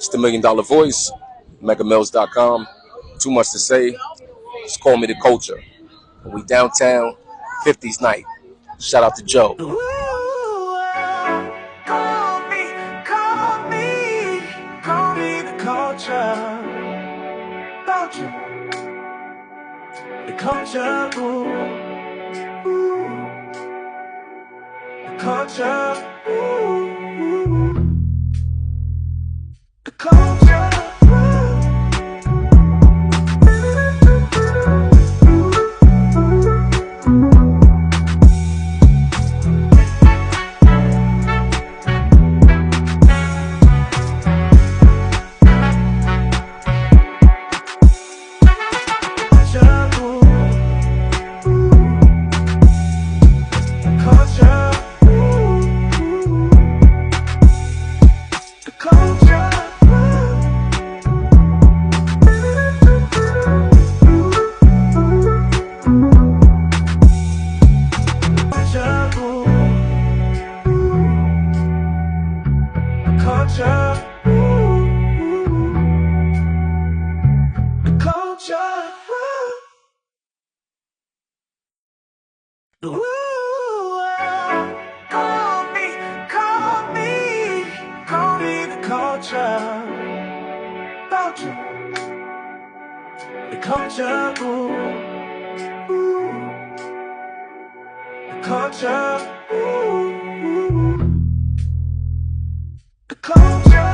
It's the $1 Million Voice, megamills.com. Too much to say. Just call me the culture. We downtown, 50's night. Shout out to Joe. Ooh, call me the culture. About you, the culture. Ooh, the culture. Ooh, the culture. About you, the culture. The culture. The culture.